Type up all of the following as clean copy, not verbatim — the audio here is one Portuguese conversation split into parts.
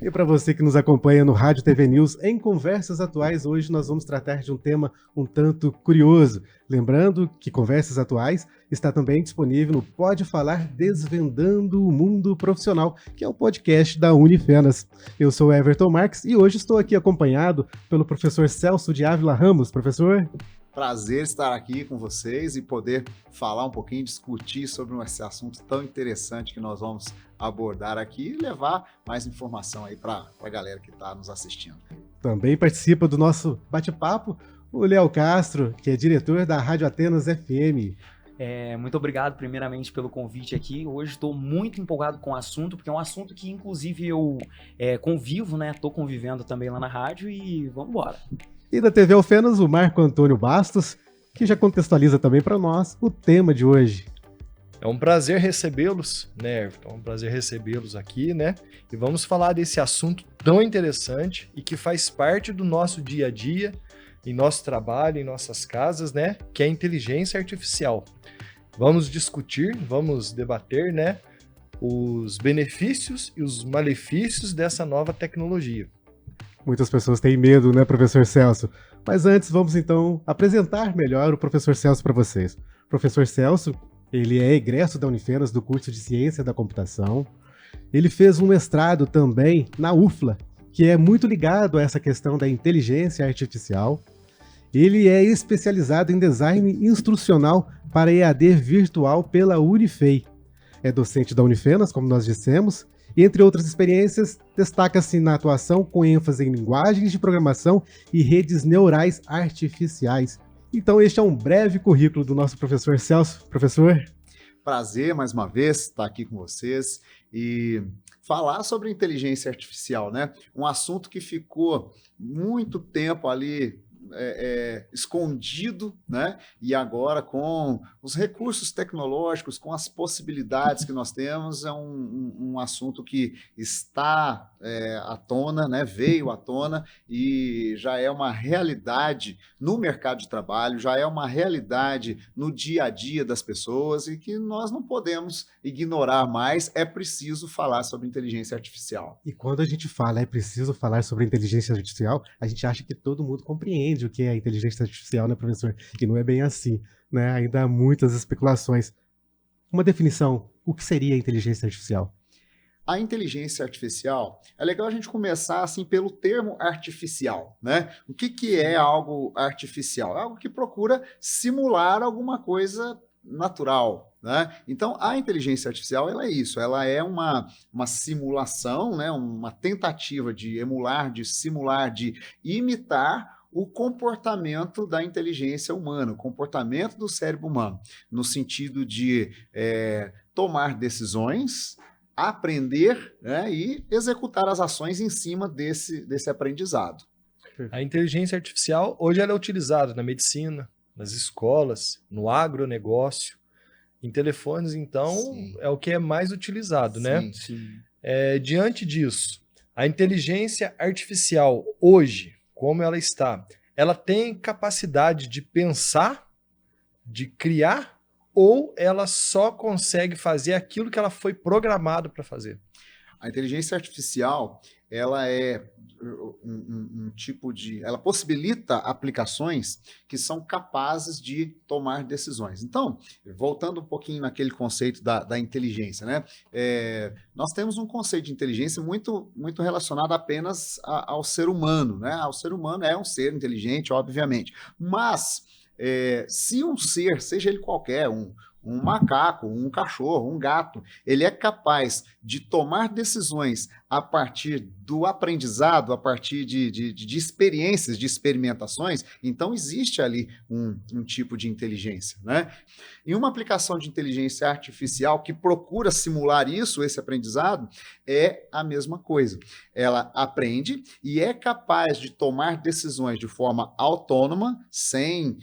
E para você que nos acompanha no Rádio TV News, em Conversas Atuais, hoje nós vamos tratar de um tema um tanto curioso. Lembrando que Conversas Atuais está também disponível no Pode Falar Desvendando o Mundo Profissional, que é o podcast da Unifenas. Eu sou Everton Marques e hoje estou aqui acompanhado pelo professor Celso de Ávila Ramos. Professor? Prazer estar aqui com vocês e poder falar um pouquinho, discutir sobre esse assunto tão interessante que nós vamos abordar aqui e levar mais informação aí para a galera que está nos assistindo. Também participa do nosso bate-papo o Léo Castro, que é diretor da Rádio Atenas FM. Muito obrigado primeiramente pelo convite aqui. Hoje estou muito empolgado com o assunto, porque é um assunto que inclusive eu convivo, né? Estou convivendo também lá na rádio e vamos embora. E da TV Alfenas, o Marco Antônio Bastos, que já contextualiza também para nós o tema de hoje. É um prazer recebê-los, né, Everton? É um prazer recebê-los aqui, né? E vamos falar desse assunto tão interessante e que faz parte do nosso dia a dia, em nosso trabalho, em nossas casas, né? Que é a inteligência artificial. Vamos discutir, vamos debater, né? Os benefícios e os malefícios dessa nova tecnologia. Muitas pessoas têm medo, né, professor Celso? Mas antes, vamos então apresentar melhor o professor Celso para vocês. O professor Celso, ele é egresso da Unifenas do curso de Ciência da Computação. Ele fez um mestrado também na UFLA, que é muito ligado a essa questão da inteligência artificial. Ele é especializado em design instrucional para EAD virtual pela Unifei. É docente da Unifenas, como nós dissemos, e, entre outras experiências, destaca-se na atuação com ênfase em linguagens de programação e redes neurais artificiais. Então, este é um breve currículo do nosso professor Celso. Professor? Prazer, mais uma vez, estar aqui com vocês e falar sobre inteligência artificial, né? Um assunto que ficou muito tempo ali escondido, né? E agora, com os recursos tecnológicos, com as possibilidades que nós temos, é um assunto que está à tona, né? Veio à tona e já é uma realidade no mercado de trabalho, já é uma realidade no dia a dia das pessoas e que nós não podemos ignorar mais. É preciso falar sobre inteligência artificial. E quando a gente fala é preciso falar sobre inteligência artificial, a gente acha que todo mundo compreende o que é inteligência artificial, né, professor? E não é bem assim, né? Ainda há muitas especulações. Uma definição, o que seria inteligência artificial? A inteligência artificial, é legal a gente começar assim pelo termo artificial, né? O que é algo artificial? É algo que procura simular alguma coisa natural, né? Então, a inteligência artificial, ela é isso, ela é uma simulação, né? Uma tentativa de emular, de simular, de imitar o comportamento da inteligência humana, o comportamento do cérebro humano, no sentido de tomar decisões, aprender, né, e executar as ações em cima desse aprendizado. A inteligência artificial hoje ela é utilizada na medicina, nas escolas, no agronegócio, em telefones, então sim, é o que é mais utilizado, sim, né? Sim. Diante disso, a inteligência artificial hoje, como ela está, ela tem capacidade de pensar, de criar, ou ela só consegue fazer aquilo que ela foi programada para fazer? A inteligência artificial, ela é um tipo de... Ela possibilita aplicações que são capazes de tomar decisões. Então, voltando um pouquinho naquele conceito da inteligência, né? Nós temos um conceito de inteligência muito, muito relacionado apenas ao ser humano, né? O ser humano é um ser inteligente, obviamente. Mas, se um ser, seja ele qualquer, um macaco, um cachorro, um gato, ele é capaz de tomar decisões a partir do aprendizado, a partir de experiências, de experimentações, então existe ali um tipo de inteligência, né? E uma aplicação de inteligência artificial que procura simular isso, esse aprendizado, é a mesma coisa. Ela aprende e é capaz de tomar decisões de forma autônoma, sem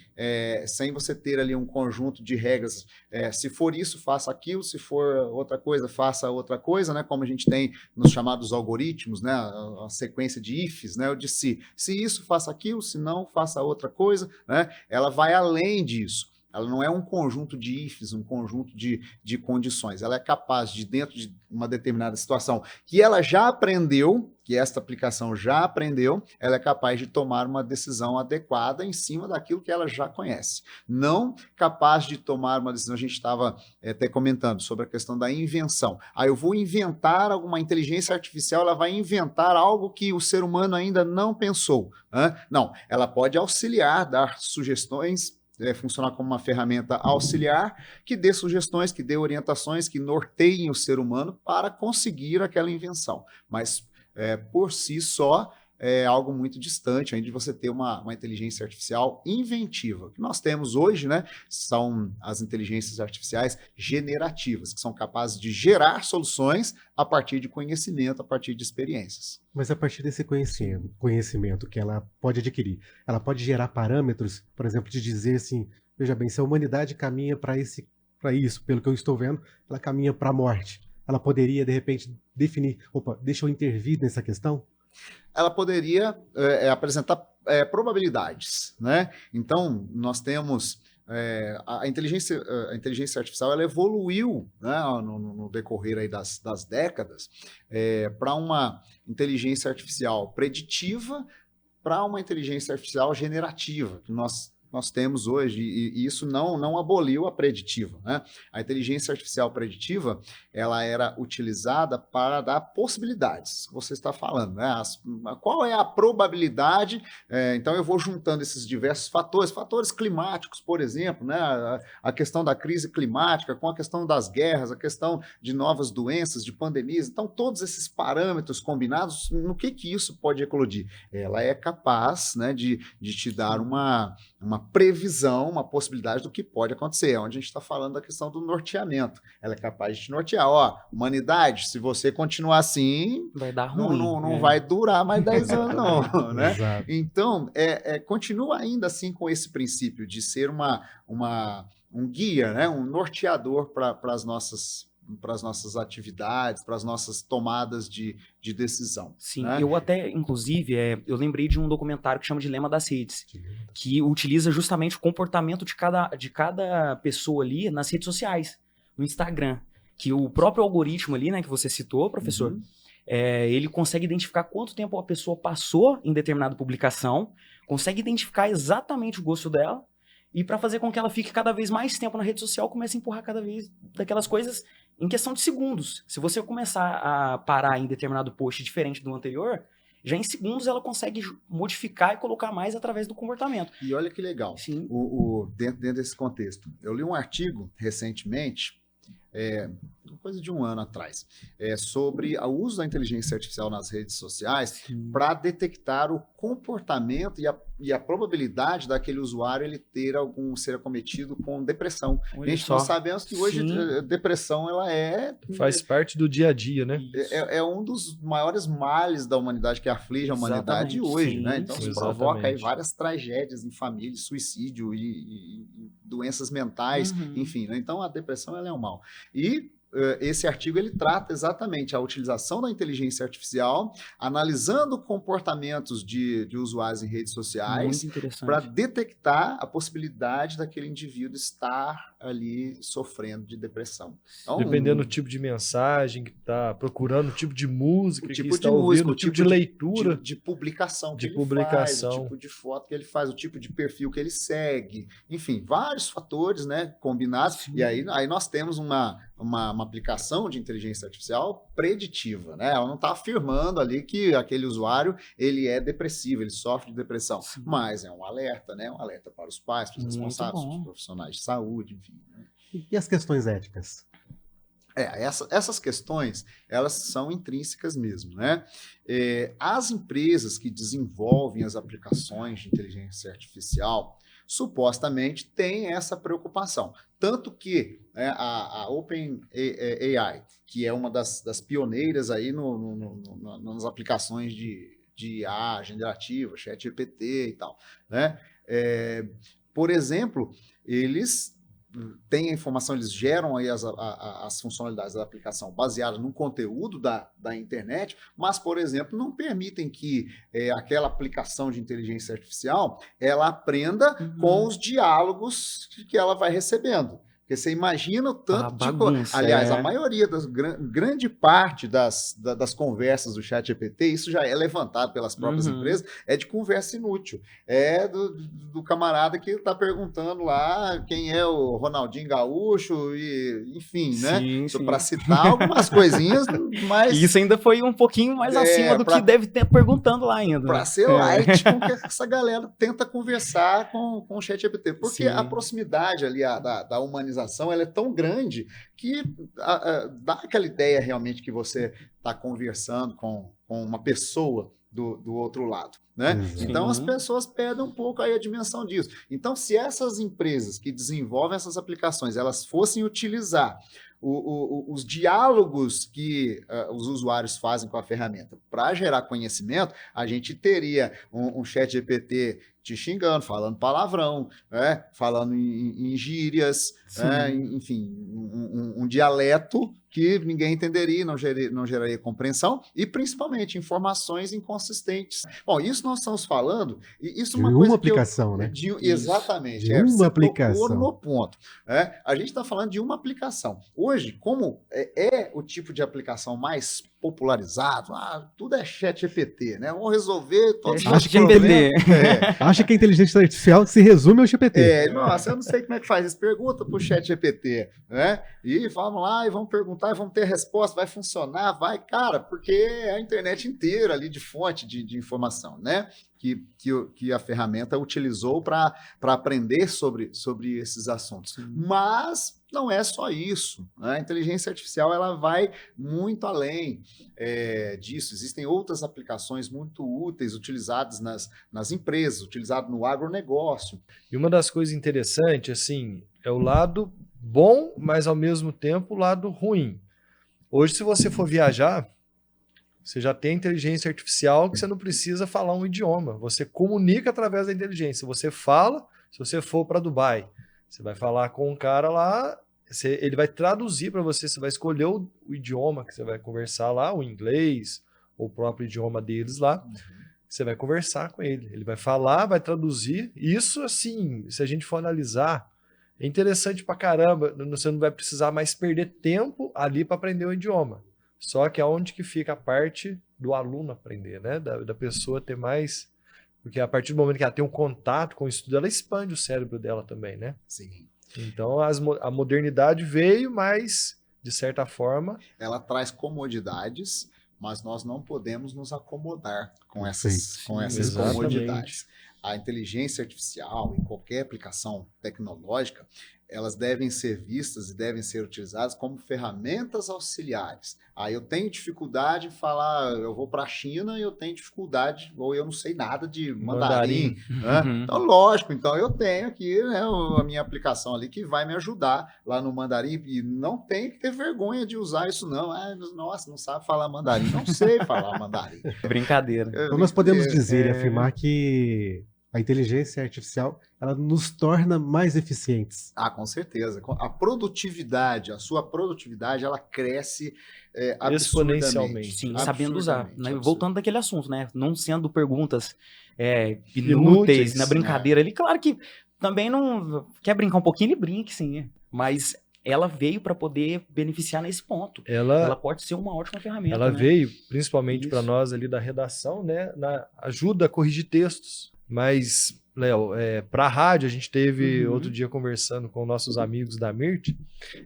você ter ali um conjunto de regras. Se for isso, faça aquilo, se for outra coisa, faça outra coisa, né? Como a gente tem nos chamados algoritmos, né? A sequência de ifs, né? O de se isso, faça aquilo, se não, faça outra coisa, né? Ela vai além disso. Ela não é um conjunto de ifs, um conjunto de condições. Ela é capaz de, dentro de uma determinada situação que ela já aprendeu, que esta aplicação já aprendeu, ela é capaz de tomar uma decisão adequada em cima daquilo que ela já conhece. Não capaz de tomar uma decisão, a gente estava até comentando sobre a questão da invenção. Eu vou inventar alguma inteligência artificial, ela vai inventar algo que o ser humano ainda não pensou. Não, ela pode auxiliar, dar sugestões, funcionar como uma ferramenta auxiliar, que dê sugestões, que dê orientações, que norteiem o ser humano para conseguir aquela invenção. Mas, por si só, é algo muito distante ainda de você ter uma inteligência artificial inventiva. O que nós temos hoje, né, são as inteligências artificiais generativas, que são capazes de gerar soluções a partir de conhecimento, a partir de experiências. Mas a partir desse conhecimento que ela pode adquirir, ela pode gerar parâmetros, por exemplo, de dizer assim, veja bem, se a humanidade caminha para isso, pelo que eu estou vendo, ela caminha para a morte. Ela poderia, de repente, definir, deixa eu intervir nessa questão? Ela poderia apresentar probabilidades, né? Então, nós temos a inteligência artificial, ela evoluiu, né, no decorrer aí das décadas para uma inteligência artificial preditiva, para uma inteligência artificial generativa, que nós temos hoje, e isso não aboliu a preditiva, né? A inteligência artificial preditiva, ela era utilizada para dar possibilidades, que você está falando, né? Qual é a probabilidade? Então, eu vou juntando esses diversos fatores climáticos, por exemplo, né? A questão da crise climática, com a questão das guerras, a questão de novas doenças, de pandemias. Então, todos esses parâmetros combinados, no que isso pode eclodir? Ela é capaz, né, de te dar uma previsão, uma possibilidade do que pode acontecer, onde a gente está falando da questão do norteamento. Ela é capaz de te nortear. Humanidade, se você continuar assim, vai dar ruim, não vai durar mais 10 anos, não. Né? Exato. Então, continua ainda assim com esse princípio de ser um guia, né? Um norteador para as nossas atividades, para as nossas tomadas de decisão. Sim, né? eu até, inclusive, eu lembrei de um documentário que chama Dilema das Redes, que utiliza justamente o comportamento de cada pessoa ali nas redes sociais, no Instagram, que o próprio algoritmo ali, né, que você citou, professor, ele consegue identificar quanto tempo a pessoa passou em determinada publicação, consegue identificar exatamente o gosto dela, e para fazer com que ela fique cada vez mais tempo na rede social, comece a empurrar cada vez daquelas coisas em questão de segundos. Se você começar a parar em determinado post diferente do anterior, já em segundos ela consegue modificar e colocar mais através do comportamento. E olha que legal, Sim. Dentro desse contexto. Eu li um artigo recentemente, coisa de um ano atrás, sobre o uso da inteligência artificial nas redes sociais para detectar o comportamento e a probabilidade daquele usuário ele ser acometido com depressão. Nós sabemos que hoje depressão ela faz parte do dia a dia, né? É um dos maiores males da humanidade que aflige a humanidade hoje, né? Então isso provoca aí várias tragédias em família, suicídio e doenças mentais, enfim, né? Então a depressão ela é um mal. E esse artigo ele trata exatamente a utilização da inteligência artificial, analisando comportamentos de usuários em redes sociais para detectar a possibilidade daquele indivíduo estar ali sofrendo de depressão. Então, dependendo do tipo de mensagem que está procurando, o tipo de música que está ouvindo, o tipo de leitura, de publicação que ele faz, o tipo de foto que ele faz, o tipo de perfil que ele segue, enfim, vários fatores, né, combinados. E aí nós temos uma aplicação de inteligência artificial preditiva, né? Ela não está afirmando ali que aquele usuário ele é depressivo, ele sofre de depressão, mas é um alerta, né? Um alerta para os pais, para os responsáveis, para os profissionais de saúde, enfim. Né? E as questões éticas? Essas questões, elas são intrínsecas mesmo, né? As empresas que desenvolvem as aplicações de inteligência artificial supostamente tem essa preocupação. Tanto que a OpenAI, que é uma das pioneiras aí nas aplicações de IA generativa, ChatGPT e tal, né? Por exemplo, eles têm a informação, eles geram aí as funcionalidades da aplicação baseadas no conteúdo da internet, mas, por exemplo, não permitem que aquela aplicação de inteligência artificial ela aprenda com os diálogos que ela vai recebendo. Porque você imagina o tanto bagunça, aliás, a maioria grande parte das conversas do ChatGPT, isso já é levantado pelas próprias empresas, é de conversa inútil. É do camarada que está perguntando lá quem é o Ronaldinho Gaúcho, e, enfim, né? Para citar algumas coisinhas, mas... Isso ainda foi um pouquinho mais acima do que deve ter perguntando lá ainda. Para ser light, com que essa galera tenta conversar com o ChatGPT. Porque a proximidade ali da humanização ela é tão grande que dá aquela ideia realmente que você está conversando com uma pessoa do outro lado, né? Então as pessoas perdem um pouco aí a dimensão disso. Então, se essas empresas que desenvolvem essas aplicações elas fossem utilizar os diálogos que os usuários fazem com a ferramenta para gerar conhecimento, a gente teria um ChatGPT te xingando, falando palavrão, falando em gírias, enfim, um dialeto que ninguém entenderia, não geraria compreensão e, principalmente, informações inconsistentes. Bom, isso nós estamos falando... Isso de uma aplicação, né? Exatamente. De uma aplicação. No ponto. A gente está falando de uma aplicação. Hoje, como é o tipo de aplicação mais popularizado, tudo é ChatGPT, né? Vamos resolver todos os problemas. Acha que a inteligência artificial se resume ao GPT. Nossa, eu não sei como é que faz isso. Pergunta para o ChatGPT, né? E vamos lá e vamos perguntar e vamos ter resposta, vai funcionar, vai, cara, porque é a internet inteira ali de fonte de informação, né? Que a ferramenta utilizou para aprender sobre esses assuntos. Mas não é só isso, né? A inteligência artificial ela vai muito além disso. Existem outras aplicações muito úteis utilizadas nas empresas, utilizadas no agronegócio. E uma das coisas interessantes, assim, é o lado bom, mas ao mesmo tempo o lado ruim. Hoje, se você for viajar, você já tem inteligência artificial que você não precisa falar um idioma. Você comunica através da inteligência. Você fala, se você for para Dubai, você vai falar com um cara lá, ele vai traduzir para você, você vai escolher o idioma que você vai conversar lá, o inglês, ou o próprio idioma deles lá. Você vai conversar com ele. Ele vai falar, vai traduzir. Isso, assim, se a gente for analisar, é interessante pra caramba. Você não vai precisar mais perder tempo ali para aprender o idioma. Só que é onde que fica a parte do aluno aprender, né? Da pessoa ter mais... Porque a partir do momento que ela tem um contato com o estudo, ela expande o cérebro dela também, né? Sim. Então, a modernidade veio, mas, de certa forma... Ela traz comodidades, mas nós não podemos nos acomodar com essas comodidades. A inteligência artificial, em qualquer aplicação tecnológica, elas devem ser vistas e devem ser utilizadas como ferramentas auxiliares. Eu tenho dificuldade em falar, eu vou para a China e eu tenho dificuldade, ou eu não sei nada de mandarim. Né? Então, lógico, então eu tenho aqui, né, a minha aplicação ali que vai me ajudar lá no mandarim, e não tem que ter vergonha de usar isso não. Nossa, não sabe falar mandarim. Não sei falar mandarim. Brincadeira. Então nós podemos dizer e afirmar que a inteligência artificial, ela nos torna mais eficientes. Com certeza. A produtividade, a sua produtividade, ela cresce exponencialmente. Sim, sabendo usar. Né? Voltando daquele assunto, né? Não sendo perguntas inúteis, na brincadeira. Ele, claro que também não quer brincar um pouquinho, ele brinca, sim. Mas ela veio para poder beneficiar nesse ponto. Ela pode ser uma ótima ferramenta. Ela veio, principalmente para nós ali da redação, né? Ajuda a corrigir textos. Mas, Léo, para a rádio, a gente teve outro dia conversando com nossos amigos da MIRT,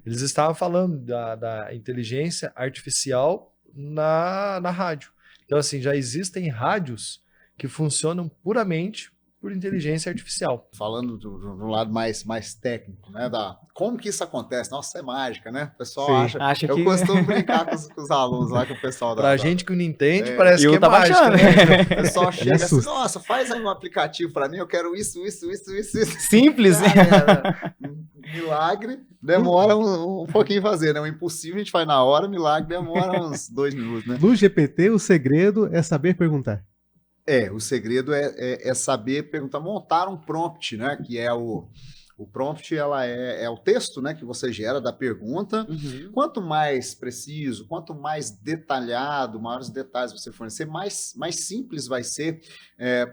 eles estavam falando da inteligência artificial na rádio. Então, assim, já existem rádios que funcionam puramente por inteligência artificial. Falando do lado mais técnico, né? Como que isso acontece? Nossa, é mágica, né? O pessoal acha que... Eu costumo brincar com os alunos lá, com o pessoal Pra gente que não entende, parece que é mágica, né? O pessoal chega assim, nossa, faz aí um aplicativo pra mim, eu quero isso. Simples, né? Milagre demora um pouquinho fazer, né? O impossível a gente faz na hora, milagre demora uns 2 minutos, né? No GPT, o segredo é saber perguntar. O segredo é saber perguntar, montar um prompt, né? Que é o O prompt ela é o texto, né, que você gera da pergunta. Quanto mais preciso, quanto mais detalhado, maiores detalhes você fornecer, mais simples vai ser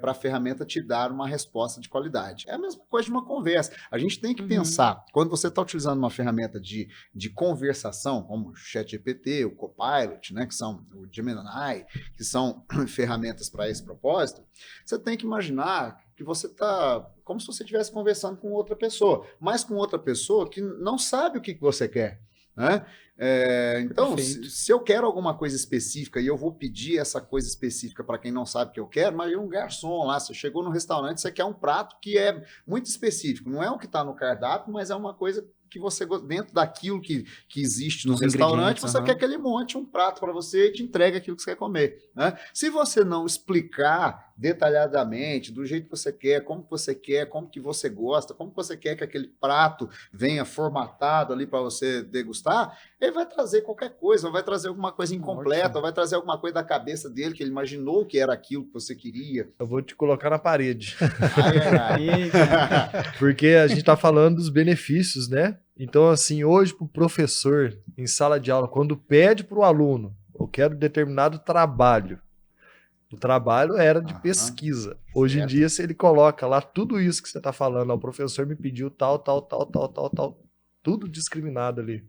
para a ferramenta te dar uma resposta de qualidade. É a mesma coisa de uma conversa. A gente tem que pensar, quando você está utilizando uma ferramenta de conversação, como o ChatGPT, o Copilot, né, que são o Gemini, que são ferramentas para esse propósito, você tem que imaginar que você está como se você estivesse conversando com outra pessoa, mas com outra pessoa que não sabe o que você quer, né? Então, se eu quero alguma coisa específica e eu vou pedir essa coisa específica para quem não sabe o que eu quero, mas um garçom lá, você chegou no restaurante, você quer um prato que é muito específico, não é o que está no cardápio, mas é uma coisa que você, dentro daquilo que existe no restaurante, você quer que ele monte um prato para você e te entregue aquilo que você quer comer, né? Se você não explicar detalhadamente, do jeito que você quer, como que você gosta, como que você quer que aquele prato venha formatado ali para você degustar, ele vai trazer qualquer coisa, vai trazer alguma coisa incompleta, vai trazer alguma coisa da cabeça dele que ele imaginou que era aquilo que você queria. Eu vou te colocar na parede. Porque a gente está falando dos benefícios, né? Então, assim, hoje para o professor em sala de aula, quando pede para o aluno, eu quero determinado trabalho, o trabalho era de pesquisa. Hoje em dia, se ele coloca lá tudo isso que você está falando, o professor me pediu tal, tudo discriminado ali.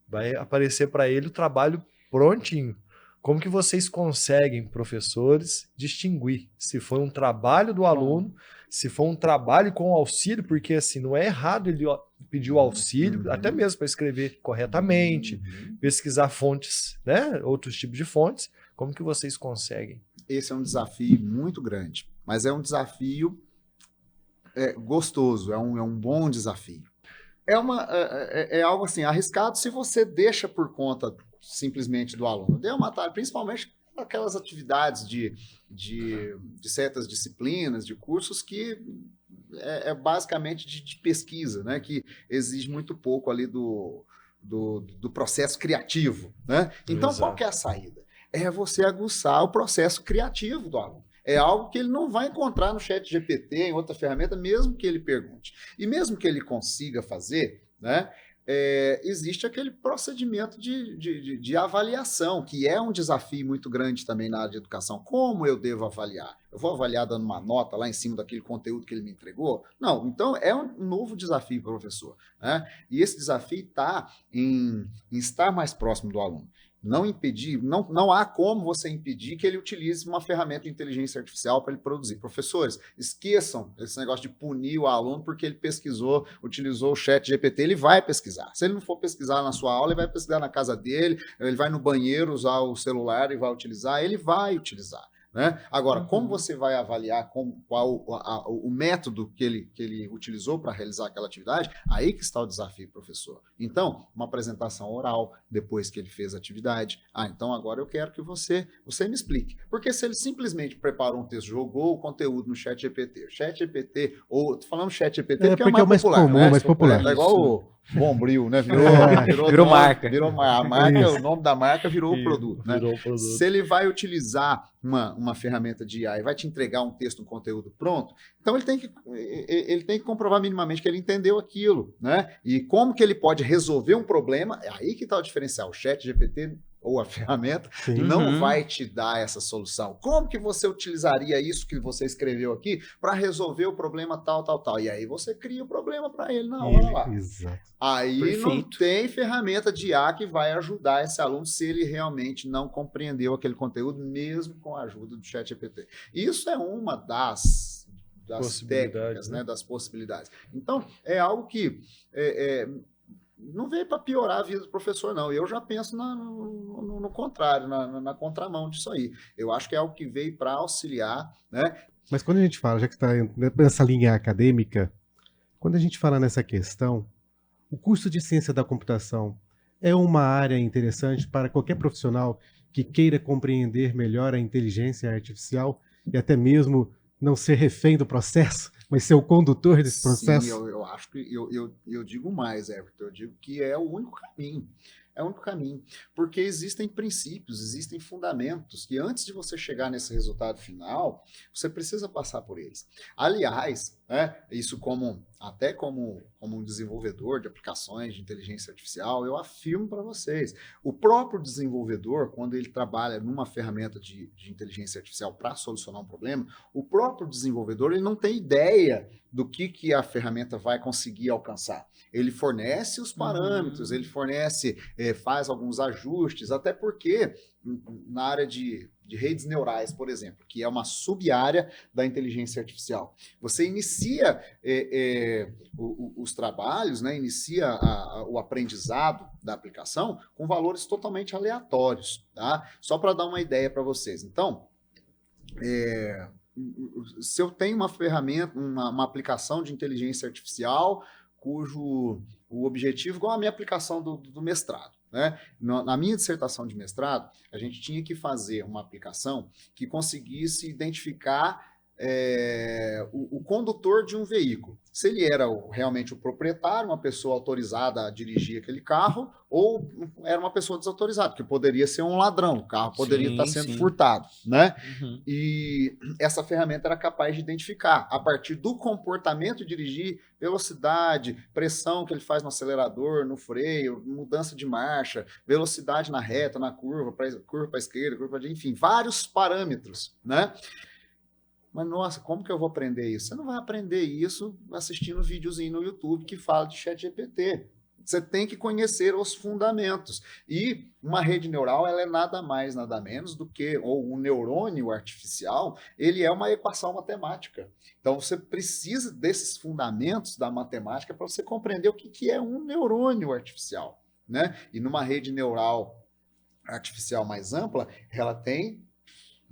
Vai aparecer para ele o trabalho prontinho. Como que vocês conseguem, professores, distinguir se foi um trabalho do aluno, se foi um trabalho com auxílio, porque assim, não é errado ele pedir o auxílio, até mesmo para escrever corretamente, pesquisar fontes, né? Outros tipos de fontes. Como que vocês conseguem? Esse é um desafio muito grande, mas é um desafio gostoso, é um bom desafio. É algo assim, arriscado se você deixa por conta simplesmente do aluno. Deu uma tarefa, principalmente aquelas atividades de certas disciplinas, de cursos que basicamente de pesquisa, né? Que exige muito pouco ali do processo criativo, né? Então, exato. Qual que é a saída? É você aguçar o processo criativo do aluno. É algo que ele não vai encontrar no ChatGPT, em outra ferramenta, mesmo que ele pergunte. E mesmo que ele consiga fazer, né? Existe aquele procedimento de avaliação, que é um desafio muito grande também na área de educação. Como eu devo avaliar? Eu vou avaliar dando uma nota lá em cima daquele conteúdo que ele me entregou? Não, então é um novo desafio para o professor, né? E esse desafio está em estar mais próximo do aluno. Não impedir, não há como você impedir que ele utilize uma ferramenta de inteligência artificial para ele produzir. Professores, esqueçam esse negócio de punir o aluno porque ele utilizou o ChatGPT, ele vai pesquisar. Se ele não for pesquisar na sua aula, ele vai pesquisar na casa dele, ele vai no banheiro usar o celular e vai utilizar, ele vai utilizar. Né? Agora, como você vai avaliar qual o método que ele utilizou para realizar aquela atividade? Aí que está o desafio, professor. Então, uma apresentação oral, depois que ele fez a atividade. Então agora eu quero que você me explique. Porque se ele simplesmente preparou um texto, jogou o conteúdo no ChatGPT, ou tô falando ChatGPT porque é o mais popular, comum, né? mais popular. É igual o Bombril, né? Virou marca. A marca, o nome da marca virou o produto, né? Virou o produto. Se ele vai utilizar uma ferramenta de IA e vai te entregar um texto, um conteúdo pronto, então ele tem que comprovar minimamente que ele entendeu aquilo, né? E como que ele pode resolver um problema, é aí que está o diferencial. O ChatGPT ou a ferramenta não vai te dar essa solução. Como que você utilizaria isso que você escreveu aqui para resolver o problema tal? E aí você cria o problema para ele na hora lá. Exato. Aí não tem ferramenta de IA que vai ajudar esse aluno se ele realmente não compreendeu aquele conteúdo, mesmo com a ajuda do ChatGPT. Isso é uma das técnicas, né? Das possibilidades. Então, é algo que não veio para piorar a vida do professor, não. Eu já penso no contrário, na contramão disso aí. Eu acho que é algo que veio para auxiliar, né? Mas quando a gente fala, já que está nessa linha acadêmica, quando a gente fala nessa questão, o curso de ciência da computação é uma área interessante para qualquer profissional que queira compreender melhor a inteligência artificial e até mesmo não ser refém do processo, mas ser o condutor desse processo? Sim, eu acho que eu digo mais, Everton, eu digo que é o único caminho. É o único caminho. Porque existem princípios, existem fundamentos que antes de você chegar nesse resultado final, você precisa passar por eles. Aliás, isso até como um desenvolvedor de aplicações de inteligência artificial, eu afirmo para vocês, o próprio desenvolvedor, quando ele trabalha numa ferramenta de inteligência artificial para solucionar um problema, o próprio desenvolvedor ele não tem ideia do que a ferramenta vai conseguir alcançar. Ele fornece os parâmetros, ele faz alguns ajustes, até porque na área de redes neurais, por exemplo, que é uma sub-área da inteligência artificial, você inicia os trabalhos, né, inicia o aprendizado da aplicação com valores totalmente aleatórios, tá? Só para dar uma ideia para vocês. Então, se eu tenho uma ferramenta, uma aplicação de inteligência artificial cujo o objetivo, igual a minha aplicação do mestrado, né? Na minha dissertação de mestrado, a gente tinha que fazer uma aplicação que conseguisse identificar o condutor de um veículo. Se ele era realmente o proprietário, uma pessoa autorizada a dirigir aquele carro, ou era uma pessoa desautorizada, porque poderia ser um ladrão, o carro poderia estar sendo furtado, né? E essa ferramenta era capaz de identificar, a partir do comportamento de dirigir, velocidade, pressão que ele faz no acelerador, no freio, mudança de marcha, velocidade na reta, na curva para a esquerda, curva para enfim, vários parâmetros, né? Mas, nossa, como que eu vou aprender isso? Você não vai aprender isso assistindo um videozinho no YouTube que fala de ChatGPT. Você tem que conhecer os fundamentos. E uma rede neural, ela é nada mais, nada menos do que, ou um neurônio artificial, ele é uma equação matemática. Então, você precisa desses fundamentos da matemática para você compreender o que é um neurônio artificial, né? E numa rede neural artificial mais ampla, ela tem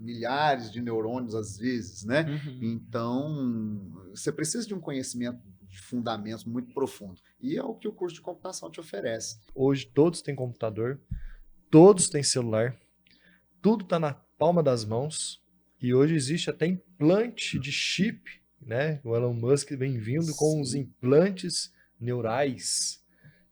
milhares de neurônios às vezes, né? Então, você precisa de um conhecimento de fundamentos muito profundo. E é o que o curso de computação te oferece. Hoje todos têm computador, todos têm celular, tudo está na palma das mãos, e hoje existe até implante de chip, né? O Elon Musk vem vindo com os implantes neurais.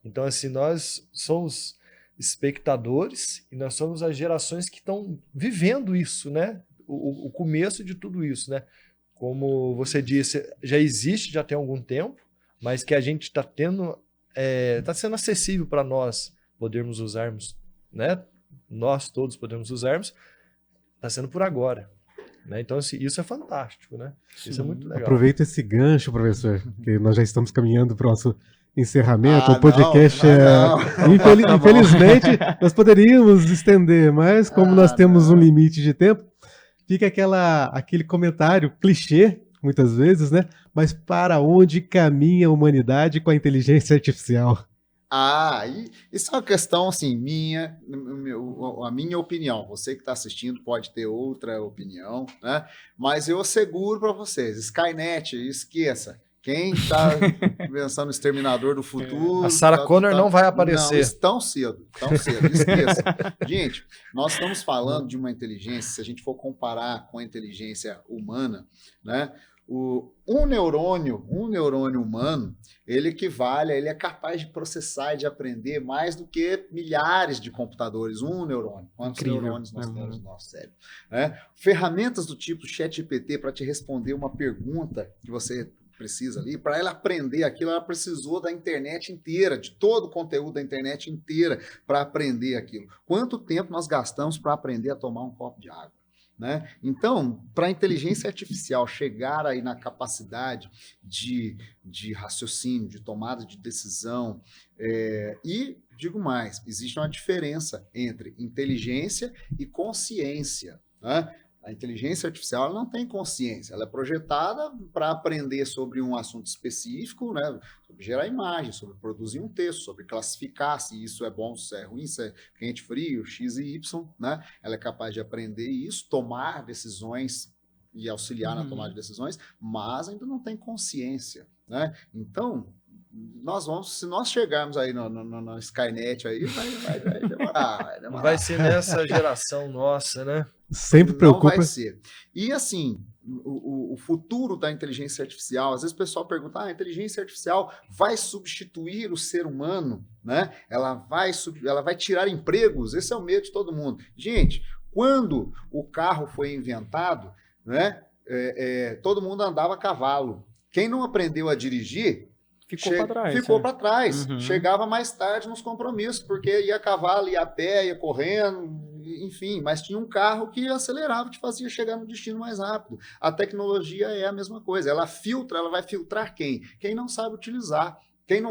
Então, assim, nós somos espectadores e nós somos as gerações que estão vivendo isso, né? O começo de tudo isso, né? Como você disse, já existe já tem algum tempo, mas que a gente está tendo, está sendo acessível para nós podermos usarmos, né? Nós todos podemos usarmos, está sendo por agora, né? Então, assim, isso é fantástico, né? Isso é muito legal. Aproveita esse gancho, professor, que nós já estamos caminhando para o nosso encerramento. O podcast infelizmente, nós poderíamos estender, mas como nós temos um limite de tempo, fica aquele comentário clichê, muitas vezes, né? Mas para onde caminha a humanidade com a inteligência artificial? Isso é uma questão, assim, a minha opinião. Você que está assistindo pode ter outra opinião, né? Mas eu asseguro para vocês, Skynet, esqueça. Quem está pensando no Exterminador do Futuro... A Sarah Connor não vai aparecer. Não, tão cedo, esqueça. Gente, nós estamos falando de uma inteligência, se a gente for comparar com a inteligência humana, né? Um neurônio humano, ele é capaz de processar e de aprender mais do que milhares de computadores. Um neurônio. Quantos neurônios nós temos no nosso cérebro? Ferramentas do tipo ChatGPT para te responder uma pergunta que você precisa ali, para ela aprender aquilo, ela precisou da internet inteira, de todo o conteúdo da internet inteira para aprender aquilo. Quanto tempo nós gastamos para aprender a tomar um copo de água? Né? Então, para a inteligência artificial chegar aí na capacidade de raciocínio, de tomada de decisão, e digo mais, existe uma diferença entre inteligência e consciência, né? A inteligência artificial ela não tem consciência, ela é projetada para aprender sobre um assunto específico, né? Sobre gerar imagem, sobre produzir um texto, sobre classificar se isso é bom, se é ruim, se é quente, frio, X e Y, né? Ela é capaz de aprender isso, tomar decisões e auxiliar na tomada de decisões, mas ainda não tem consciência, né? Então, se nós chegarmos aí no Skynet aí, vai demorar. Vai ser nessa geração nossa, né? Sempre preocupa. Não vai ser. E assim, o futuro da inteligência artificial. Às vezes o pessoal pergunta, a inteligência artificial vai substituir o ser humano, né? Ela vai tirar empregos. Esse é o medo de todo mundo. Gente, quando o carro foi inventado, né, todo mundo andava a cavalo. Quem não aprendeu a dirigir ficou para trás. Uhum. Chegava mais tarde nos compromissos, porque ia a cavalo, ia a pé, ia correndo, enfim, mas tinha um carro que acelerava, te fazia chegar no destino mais rápido. A tecnologia é a mesma coisa, ela vai filtrar quem? Quem não sabe utilizar. Quem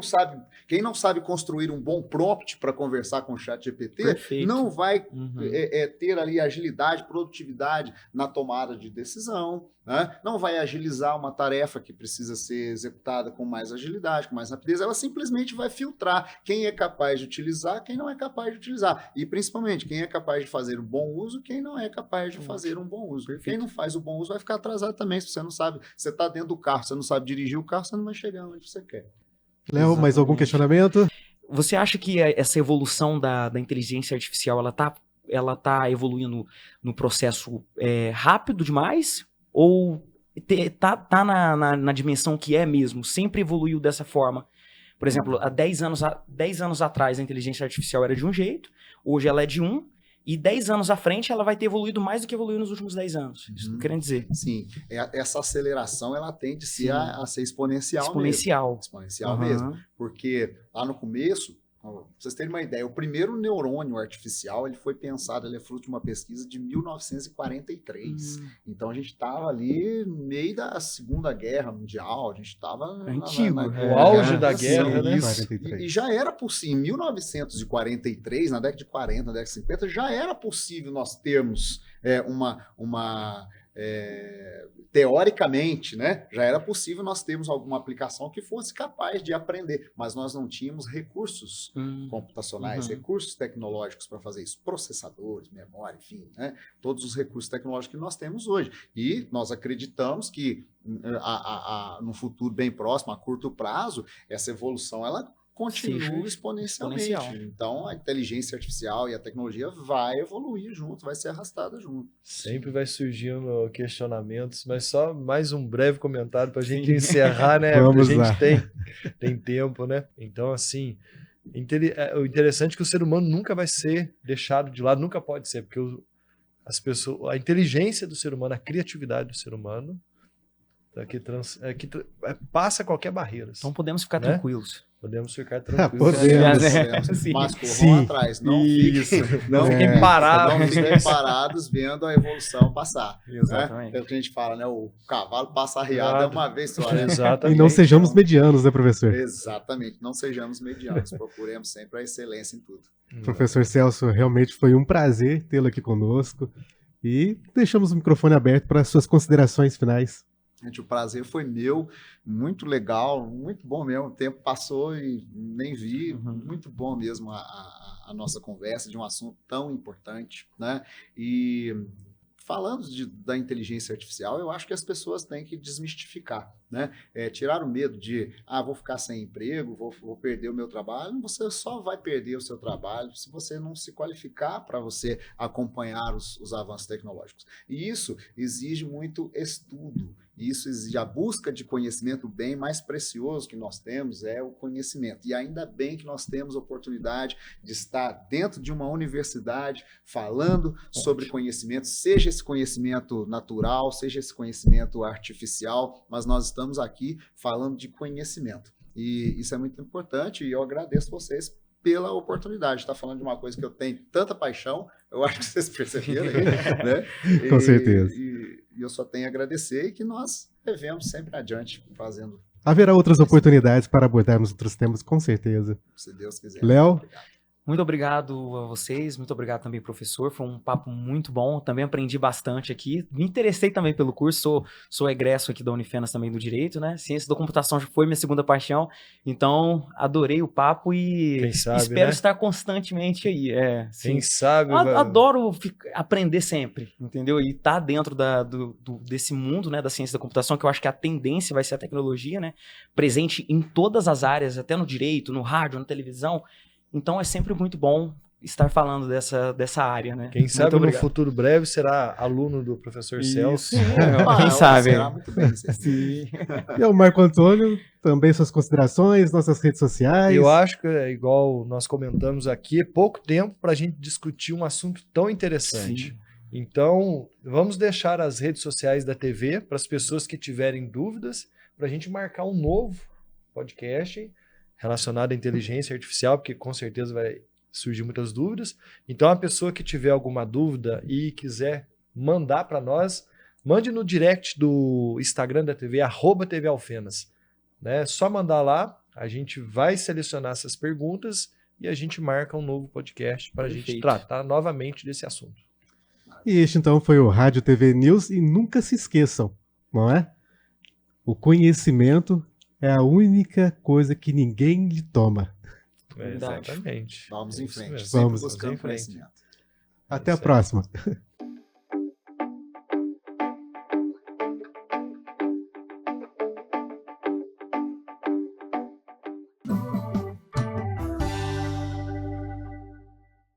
não sabe construir um bom prompt para conversar com o ChatGPT não vai ter ali agilidade, produtividade na tomada de decisão, né? Não vai agilizar uma tarefa que precisa ser executada com mais agilidade, com mais rapidez. Ela simplesmente vai filtrar quem é capaz de utilizar, quem não é capaz de utilizar. E, principalmente, quem é capaz de fazer um bom uso, quem não é capaz de fazer um bom uso. Perfeito. Quem não faz o bom uso vai ficar atrasado também. Se você não sabe, você está dentro do carro, você não sabe dirigir o carro, você não vai chegar onde você quer. Léo, mais algum questionamento? Você acha que essa evolução da inteligência artificial, ela tá evoluindo no processo rápido demais? Ou tá na dimensão que é mesmo? Sempre evoluiu dessa forma? Por exemplo, há 10 anos atrás a inteligência artificial era de um jeito, hoje ela é de um, e 10 anos à frente ela vai ter evoluído mais do que evoluiu nos últimos 10 anos. Isso que eu quero dizer. Sim, essa aceleração ela tende a ser exponencial Exponencial mesmo. Porque lá no começo, pra vocês terem uma ideia, o primeiro neurônio artificial ele foi pensado, ele é fruto de uma pesquisa de 1943. Então a gente estava ali no meio da Segunda Guerra Mundial, a gente estava antigo, o auge da guerra, né? E já era possível, em 1943, na década de 40, na década de 50, já era possível nós termos teoricamente, né, já era possível nós termos alguma aplicação que fosse capaz de aprender, mas nós não tínhamos recursos computacionais, recursos tecnológicos para fazer isso, processadores, memória, enfim, né, todos os recursos tecnológicos que nós temos hoje. E nós acreditamos que no futuro bem próximo, a curto prazo, essa evolução ela continua exponencialmente. Então, a inteligência artificial e a tecnologia vai evoluir junto, vai ser arrastada junto. Sempre vai surgindo questionamentos, mas só mais um breve comentário para a gente encerrar, né? Vamos Porque a lá. gente tem tempo, né? Então, assim, o interessante é que o ser humano nunca vai ser deixado de lado, nunca pode ser, porque a inteligência do ser humano, a criatividade do ser humano, passa qualquer barreira. Então podemos ficar tranquilos. Podemos ficar tranquilos. Mas corram atrás. Não fiquem parados vendo a evolução passar. Exatamente. Né? É o que a gente fala, né? O cavalo passa arriado uma vez só. Né? E não sejamos medianos, né, professor? Exatamente. Não sejamos medianos. Procuremos sempre a excelência em tudo. Professor Celso, realmente foi um prazer tê-lo aqui conosco. E deixamos o microfone aberto para suas considerações finais. Gente, o prazer foi meu, muito legal, muito bom mesmo. O tempo passou e nem vi, muito bom mesmo a nossa conversa de um assunto tão importante, né? E falando da inteligência artificial, eu acho que as pessoas têm que desmistificar, né? Tirar o medo de, vou ficar sem emprego, vou perder o meu trabalho. Você só vai perder o seu trabalho se você não se qualificar para você acompanhar os avanços tecnológicos. E isso exige muito estudo. Isso exige a busca de conhecimento. O bem mais precioso que nós temos é o conhecimento. E ainda bem que nós temos a oportunidade de estar dentro de uma universidade falando sobre conhecimento, seja esse conhecimento natural, seja esse conhecimento artificial, mas nós estamos aqui falando de conhecimento. E isso é muito importante e eu agradeço vocês pela oportunidade de estar falando de uma coisa que eu tenho tanta paixão, eu acho que vocês perceberam aí, né? Com certeza. E eu só tenho a agradecer e que nós devemos sempre adiante fazendo. Haverá outras oportunidades para abordarmos outros temas, com certeza. Se Deus quiser. Léo? Obrigado. Muito obrigado a vocês, muito obrigado também, professor. Foi um papo muito bom, também aprendi bastante aqui. Me interessei também pelo curso, sou egresso aqui da Unifenas também do Direito, né? Ciência da computação já foi minha segunda paixão, então adorei o papo e espero estar constantemente aí. Quem sabe? Adoro aprender sempre, entendeu? E estar dentro desse mundo, né, da ciência da computação, que eu acho que a tendência vai ser a tecnologia, né? Presente em todas as áreas, até no direito, no rádio, na televisão. Então é sempre muito bom estar falando dessa área, né? Quem sabe no futuro breve será aluno do professor Celso. Quem sabe? Será muito bem. Sim. E o Marco Antônio, também suas considerações, nossas redes sociais. Eu acho que é igual nós comentamos aqui, é pouco tempo para a gente discutir um assunto tão interessante. Sim. Então, vamos deixar as redes sociais da TV para as pessoas que tiverem dúvidas, para a gente marcar um novo podcast relacionado à inteligência artificial, porque com certeza vai surgir muitas dúvidas. Então, a pessoa que tiver alguma dúvida e quiser mandar para nós, mande no direct do Instagram da TV, @TVAlfenas. Né? Só mandar lá, a gente vai selecionar essas perguntas e a gente marca um novo podcast para a gente tratar novamente desse assunto. E este então foi o Rádio TV News, e nunca se esqueçam, não é? O conhecimento é a única coisa que ninguém lhe toma. Exatamente. Vamos em frente. Vamos buscando conhecimento. Até a próxima.